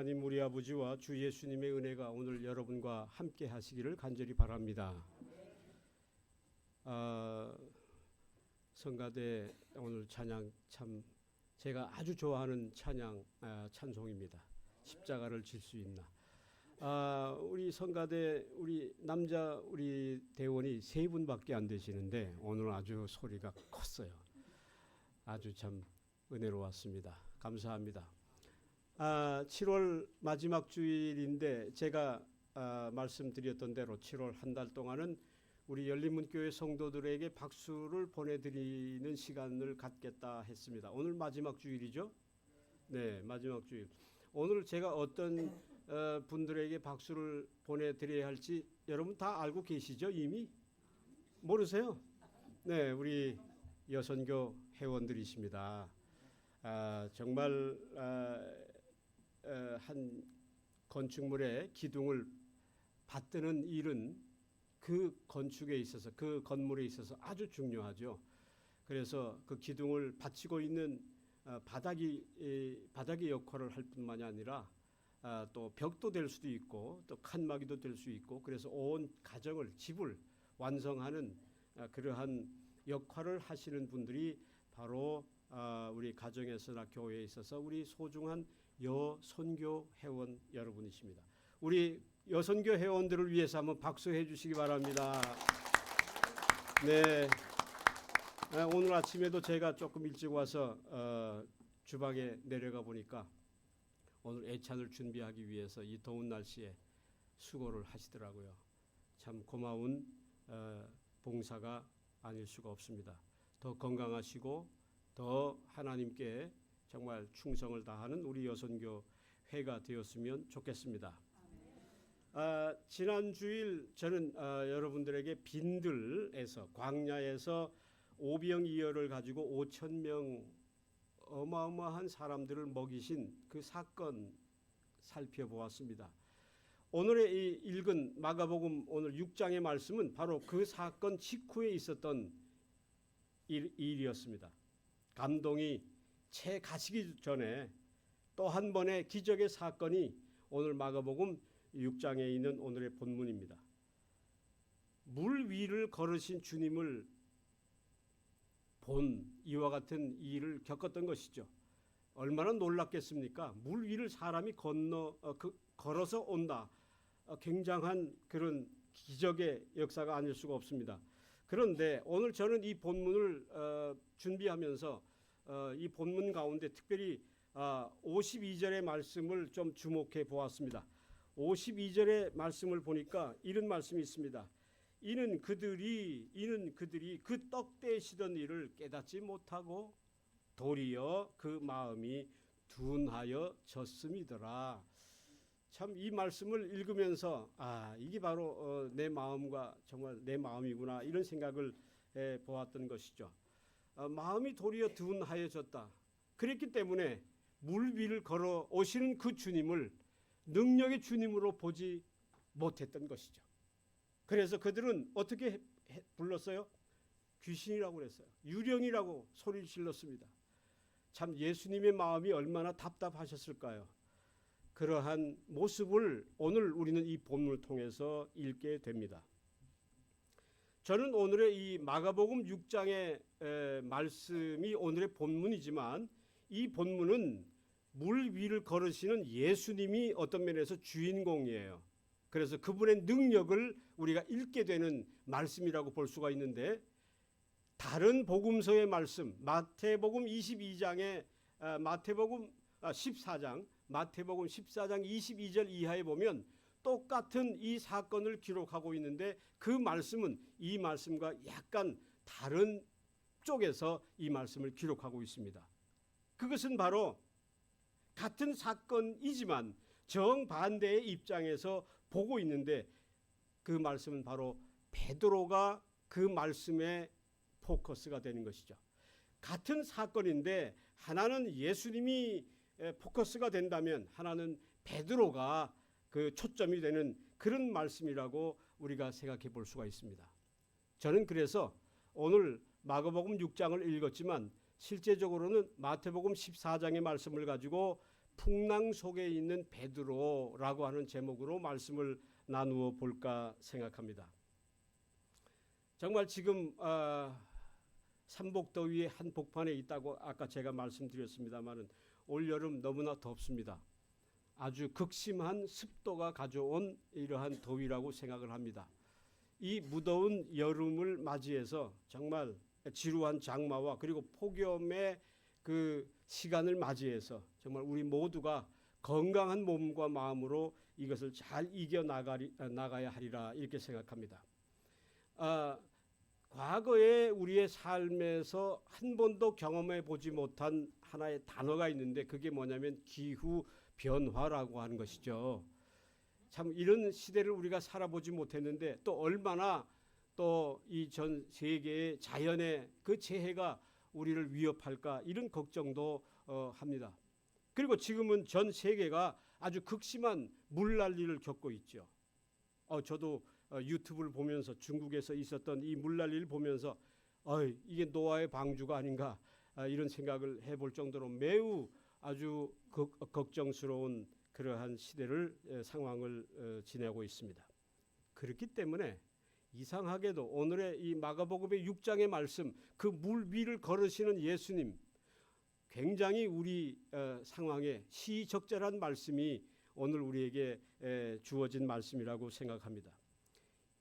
하나님 우리 아버지와 주 예수님의 은혜가 오늘 여러분과 함께 하시기를 간절히 바랍니다. 성가대 오늘 찬양 참 제가 아주 좋아하는 찬양 찬송입니다. 십자가를 질 수 있나. 우리 성가대 우리 대원이 세 분밖에 안 되시는데 오늘 아주 소리가 컸어요. 아주 참 은혜로웠습니다. 감사합니다. 7월 마지막 주일인데 제가 말씀드렸던 대로 7월 한 달 동안은 우리 열린문교회 성도들에게 박수를 보내드리는 시간을 갖겠다 했습니다. 오늘 마지막 주일이죠? 네, 마지막 주일. 오늘 제가 어떤 분들에게 박수를 보내드려야 할지 여러분 다 알고 계시죠? 이미? 모르세요? 네, 우리 여선교 회원들이십니다. 정말 한 건축물의 기둥을 받드는 일은 그 건축에 있어서 그 건물에 있어서 아주 중요하죠. 그래서 그 기둥을 받치고 있는 바닥의 역할을 할 뿐만이 아니라 또 벽도 될 수도 있고 또 칸막이도 될 수 있고 그래서 온 가정을 집을 완성하는 그러한 역할을 하시는 분들이 바로 우리 가정에서나 교회에 있어서 우리 소중한 여선교 회원 여러분이십니다. 우리 여선교 회원들을 위해서 한번 박수해 주시기 바랍니다. 네, 오늘 아침에도 제가 조금 일찍 와서 주방에 내려가 보니까 오늘 애찬을 준비하기 위해서 이 더운 날씨에 수고를 하시더라고요. 참 고마운 봉사가 아닐 수가 없습니다. 더 건강하시고 더 하나님께 정말 충성을 다하는 우리 여선교 회가 되었으면 좋겠습니다. 지난 주일 저는 여러분들에게 빈들에서 광야에서 오병이어를 가지고 5,000명 어마어마한 사람들을 먹이신 그 사건 살펴보았습니다. 오늘의 이 읽은 마가복음 오늘 6장의 말씀은 바로 그 사건 직후에 있었던 일이었습니다. 감동이 채 가시기 전에 또 한 번의 기적의 사건이 오늘 마가복음 6장에 있는 오늘의 본문입니다. 물 위를 걸으신 주님을 본 이와 같은 일을 겪었던 것이죠. 얼마나 놀랐겠습니까? 물 위를 사람이 걸어서 온다. 굉장한 그런 기적의 역사가 아닐 수가 없습니다. 그런데 오늘 저는 이 본문을 준비하면서 이 본문 가운데 특별히 52절의 말씀을 좀 주목해 보았습니다. 52절의 말씀을 보니까 이런 말씀이 있습니다. 이는 그들이 그 떡 떼시던 일을 깨닫지 못하고 도리어 그 마음이 둔하여 졌음이더라. 참 이 말씀을 읽으면서 이게 바로 내 마음과 정말 내 마음이구나 이런 생각을 해 보았던 것이죠. 마음이 도리어 둔하여졌다. 그랬기 때문에 물 위를 걸어 오시는 그 주님을 능력의 주님으로 보지 못했던 것이죠. 그래서 그들은 어떻게 불렀어요? 귀신이라고 그랬어요. 유령이라고 소리를 질렀습니다. 참 예수님의 마음이 얼마나 답답하셨을까요? 그러한 모습을 오늘 우리는 이 본문을 통해서 읽게 됩니다. 저는 오늘의 이 마가복음 6장의 말씀이 오늘의 본문이지만 이 본문은 물 위를 걸으시는 예수님이 어떤 면에서 주인공이에요. 그래서 그분의 능력을 우리가 읽게 되는 말씀이라고 볼 수가 있는데 다른 복음서의 말씀 마태복음 22장에 마태복음 14장 22절 이하에 보면 똑같은 이 사건을 기록하고 있는데 그 말씀은 이 말씀과 약간 다른 쪽에서 이 말씀을 기록하고 있습니다. 그것은 바로 같은 사건이지만 정반대의 입장에서 보고 있는데 그 말씀은 바로 베드로가 그 말씀의 포커스가 되는 것이죠. 같은 사건인데 하나는 예수님이 포커스가 된다면 하나는 베드로가 그 초점이 되는 그런 말씀이라고 우리가 생각해 볼 수가 있습니다. 저는 그래서 오늘 마가복음 6장을 읽었지만 실제적으로는 마태복음 14장의 말씀을 가지고 풍랑 속에 있는 베드로라고 하는 제목으로 말씀을 나누어 볼까 생각합니다. 정말 지금 삼복더위의 한복판에 있다고 아까 제가 말씀드렸습니다마는 올여름 너무나 덥습니다. 아주 극심한 습도가 가져온 이러한 더위라고 생각을 합니다. 이 무더운 여름을 맞이해서 정말 지루한 장마와 그리고 폭염의 그 시간을 맞이해서 정말 우리 모두가 건강한 몸과 마음으로 이것을 잘 나가야 하리라 이렇게 생각합니다. 과거에 우리의 삶에서 한 번도 경험해 보지 못한 하나의 단어가 있는데 그게 뭐냐면 기후 변화라고 하는 것이죠. 참 이런 시대를 우리가 살아보지 못했는데 또 얼마나 또 이 전 세계의 자연의 그 재해가 우리를 위협할까 이런 걱정도 합니다. 그리고 지금은 전 세계가 아주 극심한 물난리를 겪고 있죠. 저도 유튜브를 보면서 중국에서 있었던 이 물난리를 보면서 이게 노아의 방주가 아닌가 이런 생각을 해볼 정도로 매우 아주 걱정스러운 그러한 시대를 상황을 지내고 있습니다. 그렇기 때문에 이상하게도 오늘의 이 마가복음의 6장의 말씀 그 물 위를 걸으시는 예수님 굉장히 우리 상황에 시적절한 말씀이 오늘 우리에게 주어진 말씀이라고 생각합니다.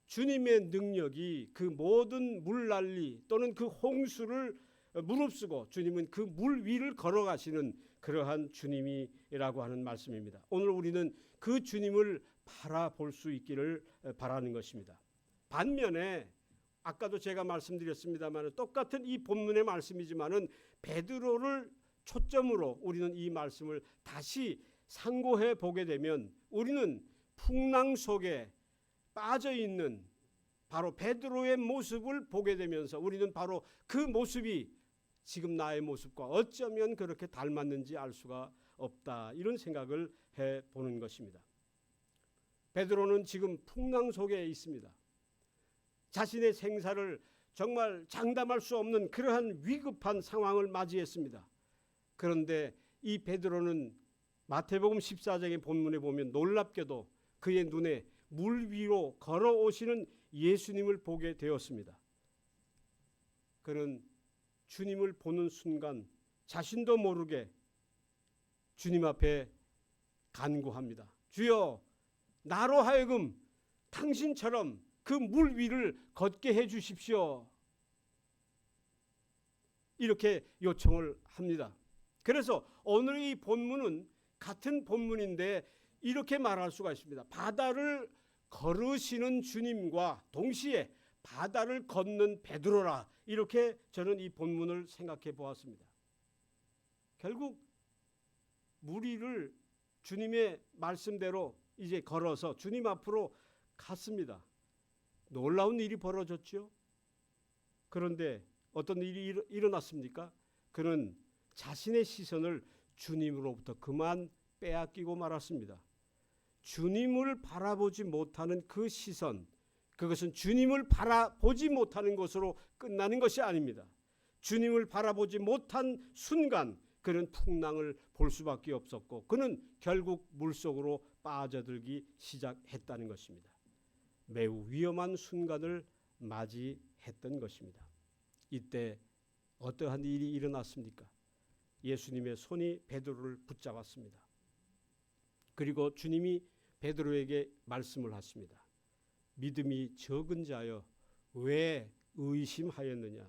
주님의 능력이 그 모든 물난리 또는 그 홍수를 무릅쓰고 주님은 그 물 위를 걸어가시는 그러한 주님이라고 하는 말씀입니다. 오늘 우리는 그 주님을 바라볼 수 있기를 바라는 것입니다. 반면에 아까도 제가 말씀드렸습니다만 똑같은 이 본문의 말씀이지만은 베드로를 초점으로 우리는 이 말씀을 다시 상고해 보게 되면 우리는 풍랑 속에 빠져 있는 바로 베드로의 모습을 보게 되면서 우리는 바로 그 모습이 지금 나의 모습과 어쩌면 그렇게 닮았는지 알 수가 없다 이런 생각을 해보는 것입니다. 베드로는 지금 풍랑 속에 있습니다. 자신의 생사를 정말 장담할 수 없는 그러한 위급한 상황을 맞이했습니다. 그런데 이 베드로는 마태복음 14장의 본문에 보면 놀랍게도 그의 눈에 물 위로 걸어오시는 예수님을 보게 되었습니다. 그는 주님을 보는 순간 자신도 모르게 주님 앞에 간구합니다. 주여, 나로 하여금 당신처럼 그 물 위를 걷게 해 주십시오. 이렇게 요청을 합니다. 그래서 오늘 이 본문은 같은 본문인데 이렇게 말할 수가 있습니다. 바다를 걸으시는 주님과 동시에 바다를 걷는 베드로라 이렇게 저는 이 본문을 생각해 보았습니다. 결국 물 위를 주님의 말씀대로 이제 걸어서 주님 앞으로 갔습니다. 놀라운 일이 벌어졌죠. 그런데 어떤 일이 일어났습니까? 그는 자신의 시선을 주님으로부터 그만 빼앗기고 말았습니다. 주님을 바라보지 못하는 그 시선, 그것은 주님을 바라보지 못하는 것으로 끝나는 것이 아닙니다. 주님을 바라보지 못한 순간 그는 풍랑을 볼 수밖에 없었고 그는 결국 물속으로 빠져들기 시작했다는 것입니다. 매우 위험한 순간을 맞이했던 것입니다. 이때 어떠한 일이 일어났습니까? 예수님의 손이 베드로를 붙잡았습니다. 그리고 주님이 베드로에게 말씀을 하십니다. 믿음이 적은 자여 왜 의심하였느냐?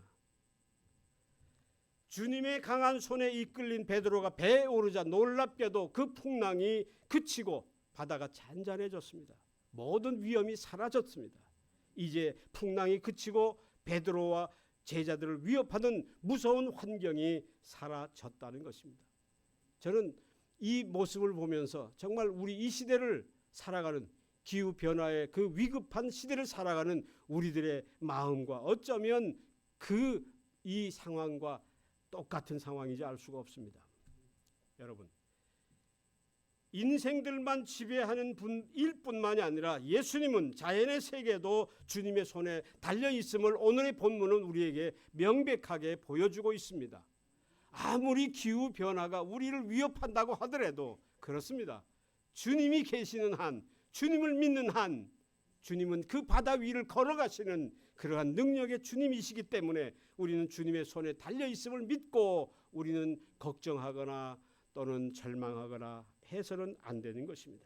주님의 강한 손에 이끌린 베드로가 배에 오르자 놀랍게도 그 풍랑이 그치고 바다가 잔잔해졌습니다. 모든 위험이 사라졌습니다. 이제 풍랑이 그치고 베드로와 제자들을 위협하는 무서운 환경이 사라졌다는 것입니다. 저는 이 모습을 보면서 정말 우리 이 시대를 살아가는 기후변화의 그 위급한 시대를 살아가는 우리들의 마음과 어쩌면 이 상황과 똑같은 상황이지 알 수가 없습니다. 여러분, 인생들만 지배하는 분일 뿐만이 아니라 예수님은 자연의 세계도 주님의 손에 달려있음을 오늘의 본문은 우리에게 명백하게 보여주고 있습니다. 아무리 기후 변화가 우리를 위협한다고 하더라도 그렇습니다. 주님이 계시는 한, 주님을 믿는 한, 주님은 그 바다 위를 걸어가시는 그러한 능력의 주님이시기 때문에 우리는 주님의 손에 달려 있음을 믿고 우리는 걱정하거나 또는 절망하거나 해서는 안 되는 것입니다.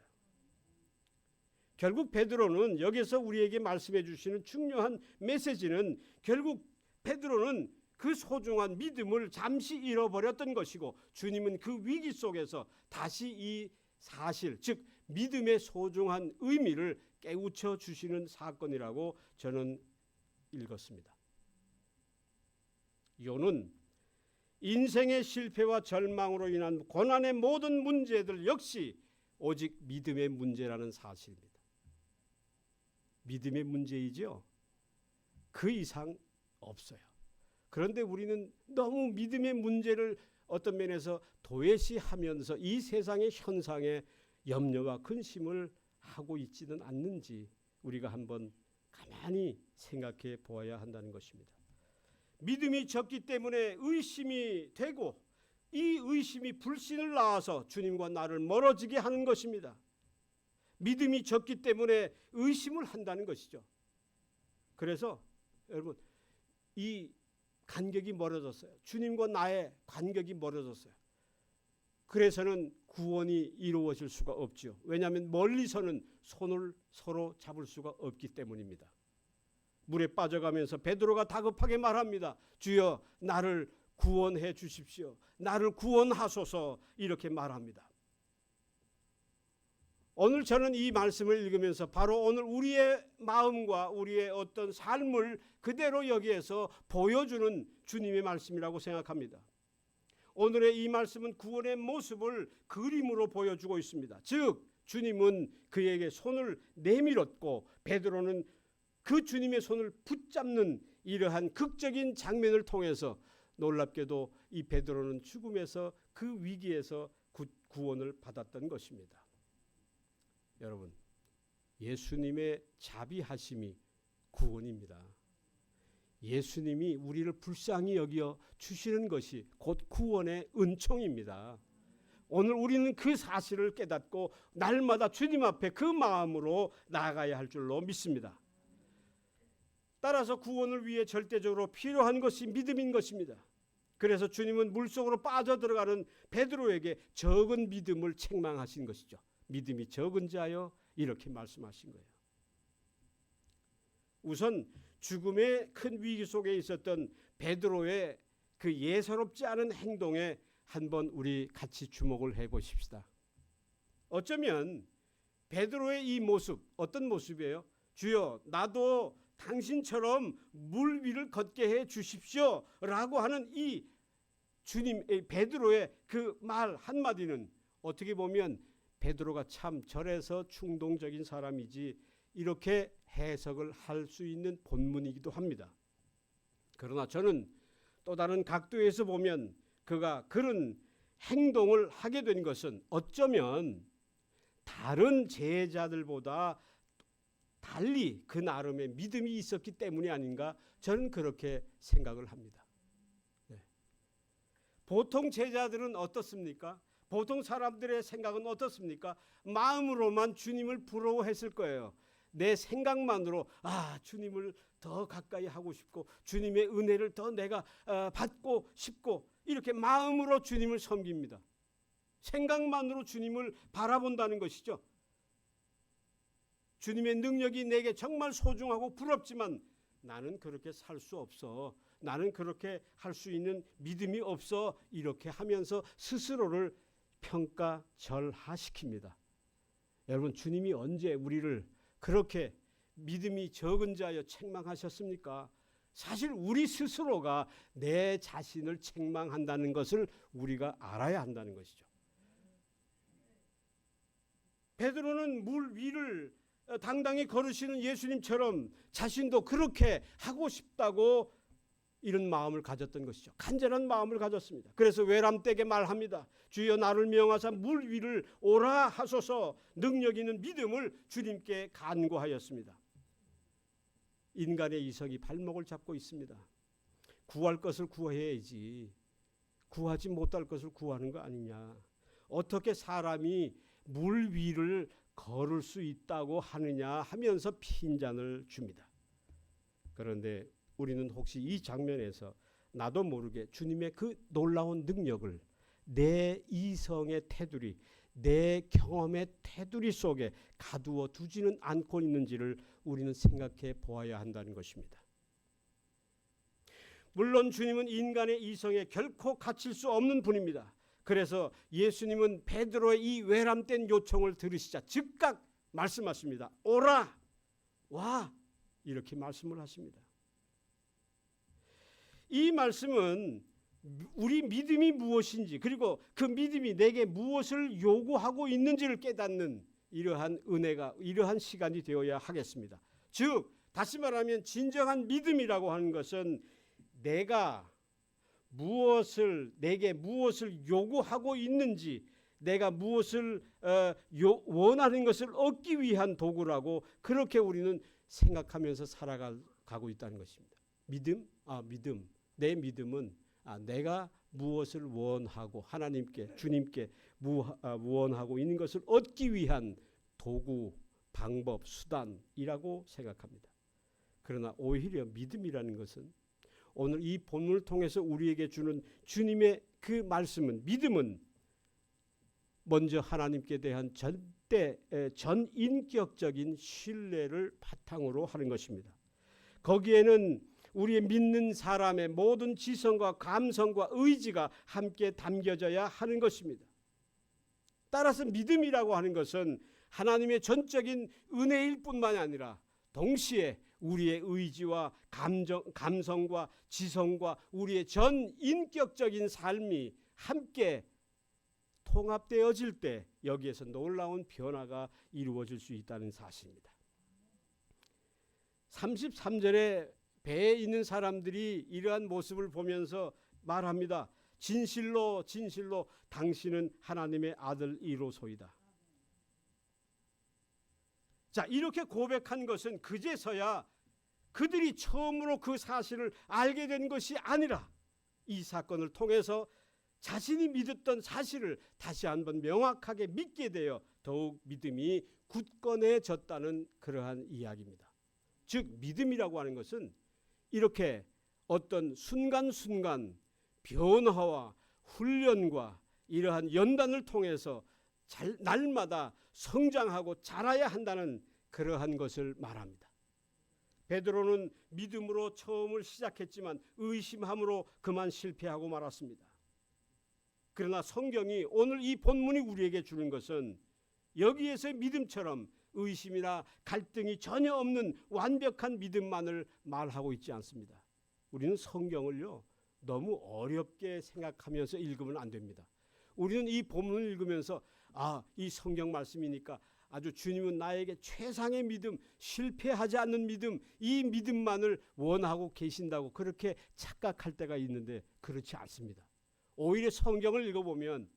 결국 베드로는 여기서 우리에게 말씀해 주시는 중요한 메시지는 결국 베드로는 그 소중한 믿음을 잠시 잃어버렸던 것이고 주님은 그 위기 속에서 다시 이 사실, 즉 믿음의 소중한 의미를 깨우쳐 주시는 사건이라고 저는 읽었습니다. 요는 인생의 실패와 절망으로 인한 고난의 모든 문제들 역시 오직 믿음의 문제라는 사실입니다. 믿음의 문제이죠. 그 이상 없어요. 그런데 우리는 너무 믿음의 문제를 어떤 면에서 도외시하면서 이 세상의 현상에 염려와 근심을 하고 있지는 않는지 우리가 한번 가만히 생각해 보아야 한다는 것입니다. 믿음이 적기 때문에 의심이 되고 이 의심이 불신을 낳아서 주님과 나를 멀어지게 하는 것입니다. 믿음이 적기 때문에 의심을 한다는 것이죠. 그래서 여러분 이 간격이 멀어졌어요. 주님과 나의 간격이 멀어졌어요. 그래서는 구원이 이루어질 수가 없죠. 왜냐하면 멀리서는 손을 서로 잡을 수가 없기 때문입니다. 물에 빠져가면서 베드로가 다급하게 말합니다. 주여 나를 구원해 주십시오. 나를 구원하소서 이렇게 말합니다. 오늘 저는 이 말씀을 읽으면서 바로 오늘 우리의 마음과 우리의 어떤 삶을 그대로 여기에서 보여주는 주님의 말씀이라고 생각합니다. 오늘의 이 말씀은 구원의 모습을 그림으로 보여주고 있습니다. 즉 주님은 그에게 손을 내밀었고 베드로는 그 주님의 손을 붙잡는 이러한 극적인 장면을 통해서 놀랍게도 이 베드로는 죽음에서 그 위기에서 구원을 받았던 것입니다. 여러분, 예수님의 자비하심이 구원입니다. 예수님이 우리를 불쌍히 여겨 주시는 것이 곧 구원의 은총입니다. 오늘 우리는 그 사실을 깨닫고 날마다 주님 앞에 그 마음으로 나아가야 할 줄로 믿습니다. 따라서 구원을 위해 절대적으로 필요한 것이 믿음인 것입니다. 그래서 주님은 물속으로 빠져들어가는 베드로에게 적은 믿음을 책망하신 것이죠. 믿음이 적은 자여 이렇게 말씀하신 거예요. 우선 죽음의 큰 위기 속에 있었던 베드로의 그 예사롭지 않은 행동에 한번 우리 같이 주목을 해보십시다. 어쩌면 베드로의 이 모습 어떤 모습이에요? 주여 나도 당신처럼 물 위를 걷게 해 주십시오 라고 하는 이 주님의 베드로의 그 말 한마디는 어떻게 보면 베드로가 참 절에서 충동적인 사람이지 이렇게 해석을 할 수 있는 본문이기도 합니다. 그러나 저는 또 다른 각도에서 보면 그가 그런 행동을 하게 된 것은 어쩌면 다른 제자들보다 달리 그 나름의 믿음이 있었기 때문이 아닌가 저는 그렇게 생각을 합니다. 네. 보통 제자들은 어떻습니까? 보통 사람들의 생각은 어떻습니까? 마음으로만 주님을 부러워했을 거예요. 내 생각만으로 주님을 더 가까이 하고 싶고 주님의 은혜를 더 내가 받고 싶고 이렇게 마음으로 주님을 섬깁니다. 생각만으로 주님을 바라본다는 것이죠. 주님의 능력이 내게 정말 소중하고 부럽지만 나는 그렇게 살 수 없어. 나는 그렇게 할 수 있는 믿음이 없어. 이렇게 하면서 스스로를 평가절하시킵니다. 여러분 주님이 언제 우리를 그렇게 믿음이 적은 자여 책망하셨습니까? 사실 우리 스스로가 내 자신을 책망한다는 것을 우리가 알아야 한다는 것이죠. 베드로는 물 위를 당당히 걸으시는 예수님처럼 자신도 그렇게 하고 싶다고 이런 마음을 가졌던 것이죠. 간절한 마음을 가졌습니다. 그래서 외람되게 말합니다. 주여 나를 명하사 물 위를 오라 하소서. 능력 있는 믿음을 주님께 간구하였습니다. 인간의 이성이 발목을 잡고 있습니다. 구할 것을 구해야지. 구하지 못할 것을 구하는 거 아니냐. 어떻게 사람이 물 위를 걸을 수 있다고 하느냐 하면서 핀잔을 줍니다. 그런데 우리는 혹시 이 장면에서 나도 모르게 주님의 그 놀라운 능력을 내 이성의 테두리, 내 경험의 테두리 속에 가두어 두지는 않고 있는지를 우리는 생각해 보아야 한다는 것입니다. 물론 주님은 인간의 이성에 결코 갇힐 수 없는 분입니다. 그래서 예수님은 베드로의 이 외람된 요청을 들으시자 즉각 말씀하십니다. 오라, 와, 이렇게 말씀을 하십니다. 이 말씀은 우리 믿음이 무엇인지, 그리고 그 믿음이 내게 무엇을 요구하고 있는지를 깨닫는 이러한 은혜가, 이러한 시간이 되어야 하겠습니다. 즉 다시 말하면 진정한 믿음이라고 하는 것은 내가 내게 무엇을 요구하고 있는지, 내가 무엇을 원하는 것을 얻기 위한 도구라고 그렇게 우리는 생각하면서 살아가고 있다는 것입니다. 믿음? 믿음. 내 믿음은 내가 무엇을 원하고 하나님께, 주님께 원하고 있는 것을 얻기 위한 도구, 방법, 수단이라고 생각합니다. 그러나 오히려 믿음이라는 것은 오늘 이 본문을 통해서 우리에게 주는 주님의 그 말씀은, 믿음은 먼저 하나님께 대한 전인격적인 신뢰를 바탕으로 하는 것입니다. 거기에는 우리의 믿는 사람의 모든 지성과 감성과 의지가 함께 담겨져야 하는 것입니다. 따라서 믿음이라고 하는 것은 하나님의 전적인 은혜일 뿐만이 아니라 동시에 우리의 의지와 감성과 지성과 우리의 전인격적인 삶이 함께 통합되어질 때 여기에서 놀라운 변화가 이루어질 수 있다는 사실입니다. 33절에 배에 있는 사람들이 이러한 모습을 보면서 말합니다. 진실로 진실로 당신은 하나님의 아들이로소이다. 자, 이렇게 고백한 것은 그제서야 그들이 처음으로 그 사실을 알게 된 것이 아니라 이 사건을 통해서 자신이 믿었던 사실을 다시 한번 명확하게 믿게 되어 더욱 믿음이 굳건해졌다는 그러한 이야기입니다. 즉 믿음이라고 하는 것은 이렇게 어떤 순간순간 변화와 훈련과 이러한 연단을 통해서 날마다 성장하고 자라야 한다는 그러한 것을 말합니다. 베드로는 믿음으로 처음을 시작했지만 의심함으로 그만 실패하고 말았습니다. 그러나 성경이 오늘 이 본문이 우리에게 주는 것은 여기에서의 믿음처럼 의심이나 갈등이 전혀 없는 완벽한 믿음만을 말하고 있지 않습니다. 우리는 성경을요 너무 어렵게 생각하면서 읽으면 안 됩니다. 우리는 이 본문을 읽으면서 이 성경 말씀이니까 아주 주님은 나에게 최상의 믿음, 실패하지 않는 믿음, 이 믿음만을 원하고 계신다고 그렇게 착각할 때가 있는데 그렇지 않습니다. 오히려 성경을 읽어보면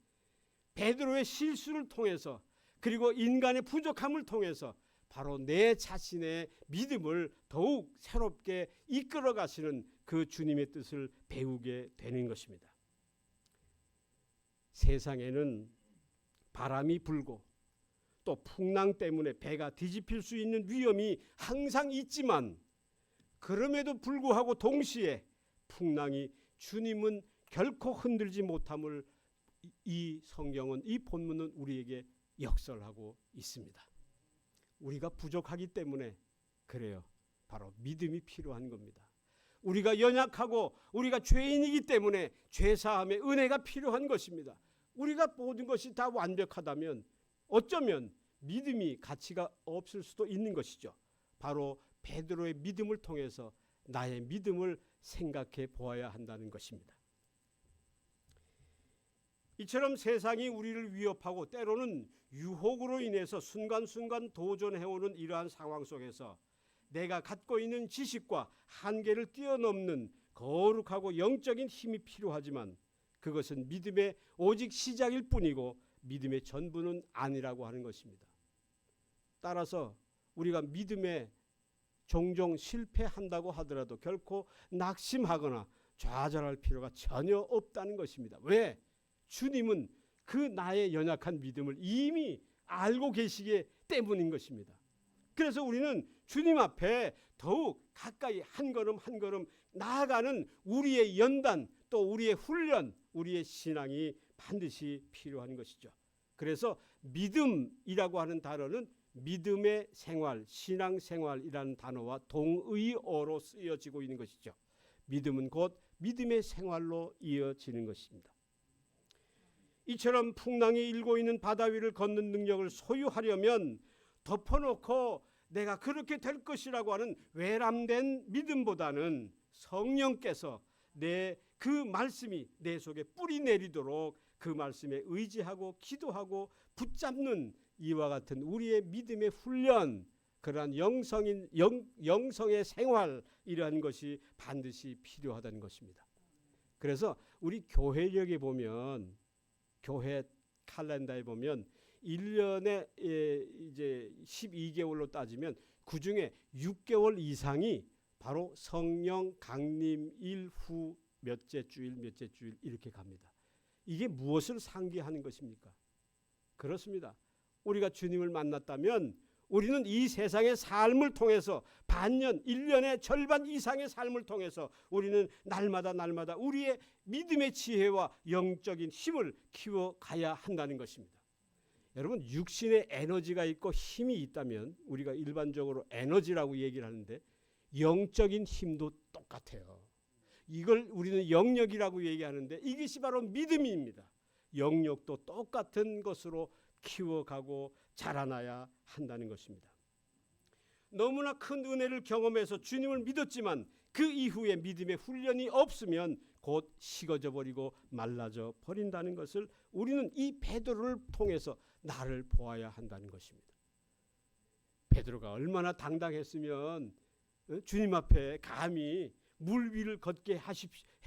베드로의 실수를 통해서 그리고 인간의 부족함을 통해서 바로 내 자신의 믿음을 더욱 새롭게 이끌어 가시는 그 주님의 뜻을 배우게 되는 것입니다. 세상에는 바람이 불고 또 풍랑 때문에 배가 뒤집힐 수 있는 위험이 항상 있지만 그럼에도 불구하고 동시에 풍랑이 주님은 결코 흔들지 못함을 이 성경은, 이 본문은 우리에게 역설하고 있습니다. 우리가 부족하기 때문에 그래요. 바로 믿음이 필요한 겁니다. 우리가 연약하고 우리가 죄인이기 때문에 죄사함의 은혜가 필요한 것입니다. 우리가 모든 것이 다 완벽하다면 어쩌면 믿음이 가치가 없을 수도 있는 것이죠. 바로 베드로의 믿음을 통해서 나의 믿음을 생각해 보아야 한다는 것입니다. 이처럼 세상이 우리를 위협하고 때로는 유혹으로 인해서 순간순간 도전해오는 이러한 상황 속에서 내가 갖고 있는 지식과 한계를 뛰어넘는 거룩하고 영적인 힘이 필요하지만 그것은 믿음의 오직 시작일 뿐이고 믿음의 전부는 아니라고 하는 것입니다. 따라서 우리가 믿음에 종종 실패한다고 하더라도 결코 낙심하거나 좌절할 필요가 전혀 없다는 것입니다. 왜? 주님은 그 나의 연약한 믿음을 이미 알고 계시기 때문인 것입니다. 그래서 우리는 주님 앞에 더욱 가까이 한 걸음 한 걸음 나아가는 우리의 연단, 또 우리의 훈련, 우리의 신앙이 반드시 필요한 것이죠. 그래서 믿음이라고 하는 단어는 믿음의 생활, 신앙생활이라는 단어와 동의어로 쓰여지고 있는 것이죠. 믿음은 곧 믿음의 생활로 이어지는 것입니다. 이처럼 풍랑이 일고 있는 바다 위를 걷는 능력을 소유하려면 덮어놓고 내가 그렇게 될 것이라고 하는 외람된 믿음보다는 성령께서 그 말씀이 내 속에 뿌리 내리도록 그 말씀에 의지하고 기도하고 붙잡는 이와 같은 우리의 믿음의 훈련, 그러한 영성의 생활, 이러한 것이 반드시 필요하다는 것입니다. 그래서 우리 교회력에 보면, 교회 칼렌더에 보면 1년에 이제 12개월로 따지면 그 중에 6개월 이상이 바로 성령 강림일 후 몇째 주일 이렇게 갑니다. 이게 무엇을 상기하는 것입니까? 그렇습니다. 우리가 주님을 만났다면 우리는 이 세상의 삶을 통해서 반년, 1년의 절반 이상의 삶을 통해서 우리는 날마다 우리의 믿음의 지혜와 영적인 힘을 키워가야 한다는 것입니다. 여러분, 육신의 에너지가 있고 힘이 있다면 우리가 일반적으로 에너지라고 얘기를 하는데 영적인 힘도 똑같아요. 이걸 우리는 영역이라고 얘기하는데 이것이 바로 믿음입니다. 영역도 똑같은 것으로 키워가고 자라나야 한다는 것입니다. 너무나 큰 은혜를 경험해서 주님을 믿었지만 그 이후에 믿음의 훈련이 없으면 곧 식어져 버리고 말라져 버린다는 것을 우리는 이 베드로를 통해서 나를 보아야 한다는 것입니다. 베드로가 얼마나 당당했으면 주님 앞에 감히 물 위를 걷게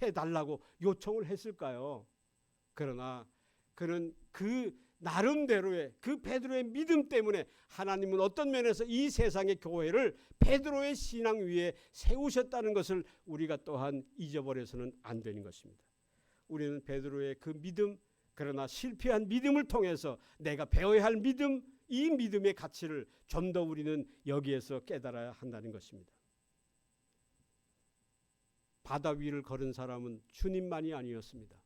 해달라고 요청을 했을까요? 그러나 그는 그 나름대로의 그 베드로의 믿음 때문에 하나님은 어떤 면에서 이 세상의 교회를 베드로의 신앙 위에 세우셨다는 것을 우리가 또한 잊어버려서는 안 되는 것입니다. 우리는 베드로의 그 믿음, 그러나 실패한 믿음을 통해서 내가 배워야 할 믿음, 이 믿음의 가치를 좀 더 우리는 여기에서 깨달아야 한다는 것입니다. 바다 위를 걸은 사람은 주님만이 아니었습니다.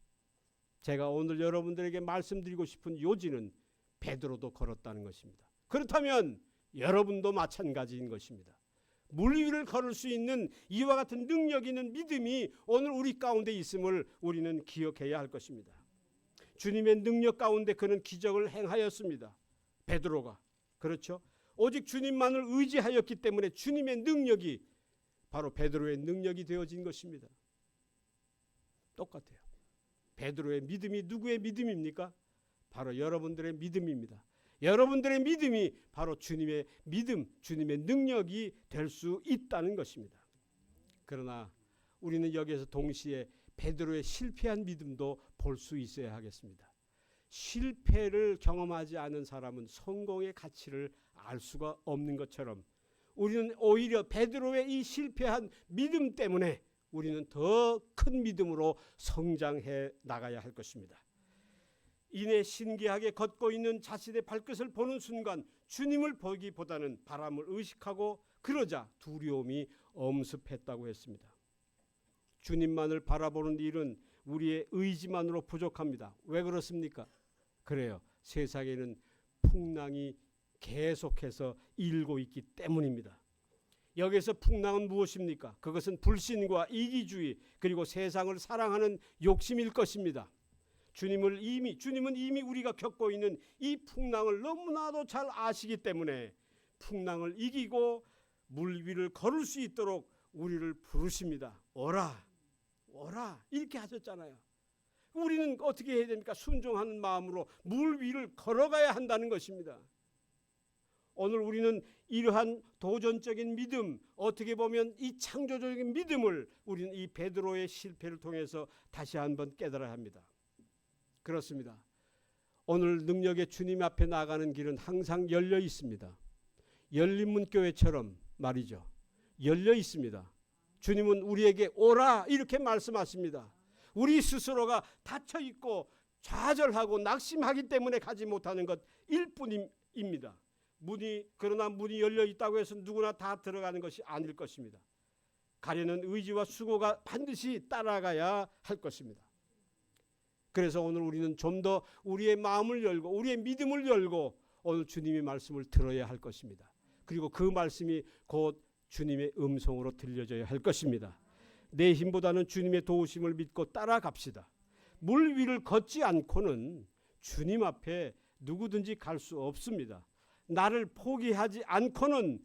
제가 오늘 여러분들에게 말씀드리고 싶은 요지는 베드로도 걸었다는 것입니다. 그렇다면 여러분도 마찬가지인 것입니다. 물 위를 걸을 수 있는 이와 같은 능력 있는 믿음이 오늘 우리 가운데 있음을 우리는 기억해야 할 것입니다. 주님의 능력 가운데 그는 기적을 행하였습니다. 베드로가. 그렇죠? 오직 주님만을 의지하였기 때문에 주님의 능력이 바로 베드로의 능력이 되어진 것입니다. 똑같아요. 베드로의 믿음이 누구의 믿음입니까? 바로 여러분들의 믿음입니다. 여러분들의 믿음이 바로 주님의 믿음, 주님의 능력이 될 수 있다는 것입니다. 그러나 우리는 여기에서 동시에 베드로의 실패한 믿음도 볼 수 있어야 하겠습니다. 실패를 경험하지 않은 사람은 성공의 가치를 알 수가 없는 것처럼 우리는 오히려 베드로의 이 실패한 믿음 때문에 우리는 더 큰 믿음으로 성장해 나가야 할 것입니다. 이내 신기하게 걷고 있는 자신의 발끝을 보는 순간 주님을 보기보다는 바람을 의식하고 그러자 두려움이 엄습했다고 했습니다. 주님만을 바라보는 일은 우리의 의지만으로 부족합니다. 왜 그렇습니까? 그래요. 세상에는 풍랑이 계속해서 일고 있기 때문입니다. 여기서 풍랑은 무엇입니까? 그것은 불신과 이기주의 그리고 세상을 사랑하는 욕심일 것입니다. 주님은 이미 우리가 겪고 있는 이 풍랑을 너무나도 잘 아시기 때문에 풍랑을 이기고 물 위를 걸을 수 있도록 우리를 부르십니다. 오라 이렇게 하셨잖아요. 우리는 어떻게 해야 됩니까? 순종하는 마음으로 물 위를 걸어가야 한다는 것입니다. 오늘 우리는 이러한 도전적인 믿음, 어떻게 보면 이 창조적인 믿음을 우리는 이 베드로의 실패를 통해서 다시 한번 깨달아야 합니다. 그렇습니다. 오늘 능력의 주님 앞에 나가는 길은 항상 열려 있습니다. 열린문교회처럼 말이죠. 열려 있습니다. 주님은 우리에게 오라 이렇게 말씀하십니다. 우리 스스로가 닫혀 있고 좌절하고 낙심하기 때문에 가지 못하는 것일 뿐입니다. 그러나 문이 열려 있다고 해서 누구나 다 들어가는 것이 아닐 것입니다. 가려는 의지와 수고가 반드시 따라가야 할 것입니다. 그래서 오늘 우리는 좀 더 우리의 마음을 열고 우리의 믿음을 열고 오늘 주님의 말씀을 들어야 할 것입니다. 그리고 그 말씀이 곧 주님의 음성으로 들려져야 할 것입니다. 내 힘보다는 주님의 도우심을 믿고 따라갑시다. 물 위를 걷지 않고는 주님 앞에 누구든지 갈 수 없습니다. 나를 포기하지 않고는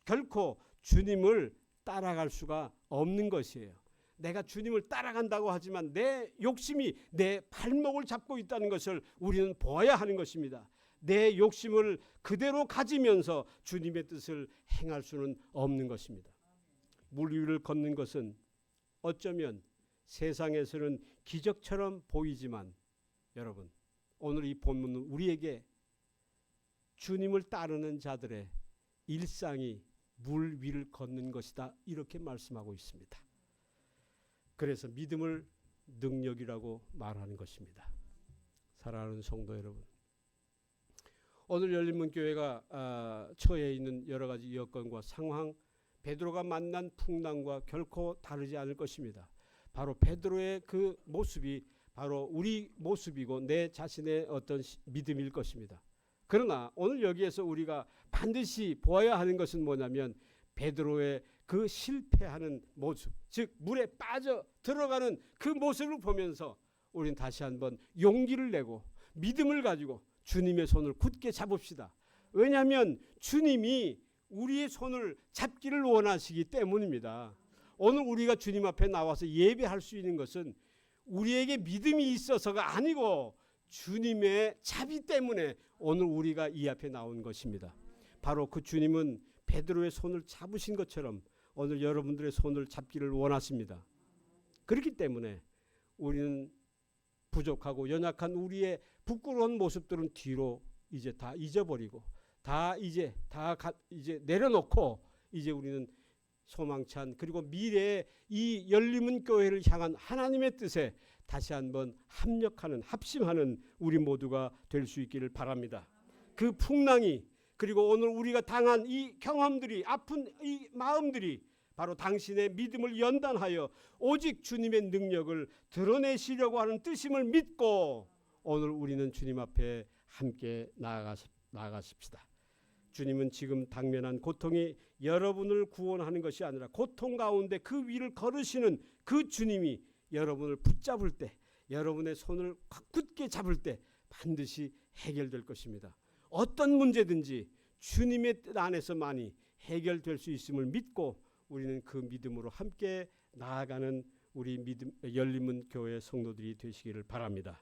결코 주님을 따라갈 수가 없는 것이에요. 내가 주님을 따라간다고 하지만 내 욕심이 내 발목을 잡고 있다는 것을 우리는 보아야 하는 것입니다. 내 욕심을 그대로 가지면서 주님의 뜻을 행할 수는 없는 것입니다. 물 위를 걷는 것은 어쩌면 세상에서는 기적처럼 보이지만 여러분, 오늘 이 본문은 우리에게 주님을 따르는 자들의 일상이 물 위를 걷는 것이다 이렇게 말씀하고 있습니다. 그래서 믿음을 능력이라고 말하는 것입니다. 사랑하는 성도 여러분, 오늘 열린문교회가 처해 있는 여러 가지 여건과 상황, 베드로가 만난 풍랑과 결코 다르지 않을 것입니다. 바로 베드로의 그 모습이 바로 우리 모습이고 내 자신의 어떤 믿음일 것입니다. 그러나 오늘 여기에서 우리가 반드시 보아야 하는 것은 뭐냐면 베드로의 그 실패하는 모습, 즉 물에 빠져 들어가는 그 모습을 보면서 우리는 다시 한번 용기를 내고 믿음을 가지고 주님의 손을 굳게 잡읍시다. 왜냐하면 주님이 우리의 손을 잡기를 원하시기 때문입니다. 오늘 우리가 주님 앞에 나와서 예배할 수 있는 것은 우리에게 믿음이 있어서가 아니고 주님의 자비 때문에 오늘 우리가 이 앞에 나온 것입니다. 바로 그 주님은 베드로의 손을 잡으신 것처럼 오늘 여러분들의 손을 잡기를 원하십니다. 그렇기 때문에 우리는 부족하고 연약한 우리의 부끄러운 모습들은 뒤로 이제 다 잊어버리고 이제 내려놓고 이제 우리는 소망찬 그리고 미래의 이 열림은 교회를 향한 하나님의 뜻에 다시 한번 합심하는 우리 모두가 될 수 있기를 바랍니다. 그 풍랑이 그리고 오늘 우리가 당한 이 경험들이 아픈 이 마음들이 바로 당신의 믿음을 연단하여 오직 주님의 능력을 드러내시려고 하는 뜻임을 믿고 오늘 우리는 주님 앞에 함께 나아가십시다. 주님은 지금 당면한 고통이 여러분을 구원하는 것이 아니라 고통 가운데 그 위를 걸으시는 그 주님이 여러분을 붙잡을 때 여러분의 손을 굳게 잡을 때 반드시 해결될 것입니다. 어떤 문제든지 주님의 뜻 안에서만이 해결될 수 있음을 믿고 우리는 그 믿음으로 함께 나아가는 우리 열림은 교회 성도들이 되시기를 바랍니다.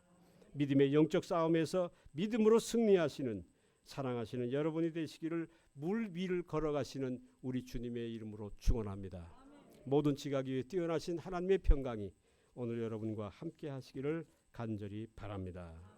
믿음의 영적 싸움에서 믿음으로 승리하시는 사랑하시는 여러분이 되시기를 물 위를 걸어가시는 우리 주님의 이름으로 축원합니다. 모든 지각 위에 뛰어나신 하나님의 평강이 오늘 여러분과 함께 하시기를 간절히 바랍니다.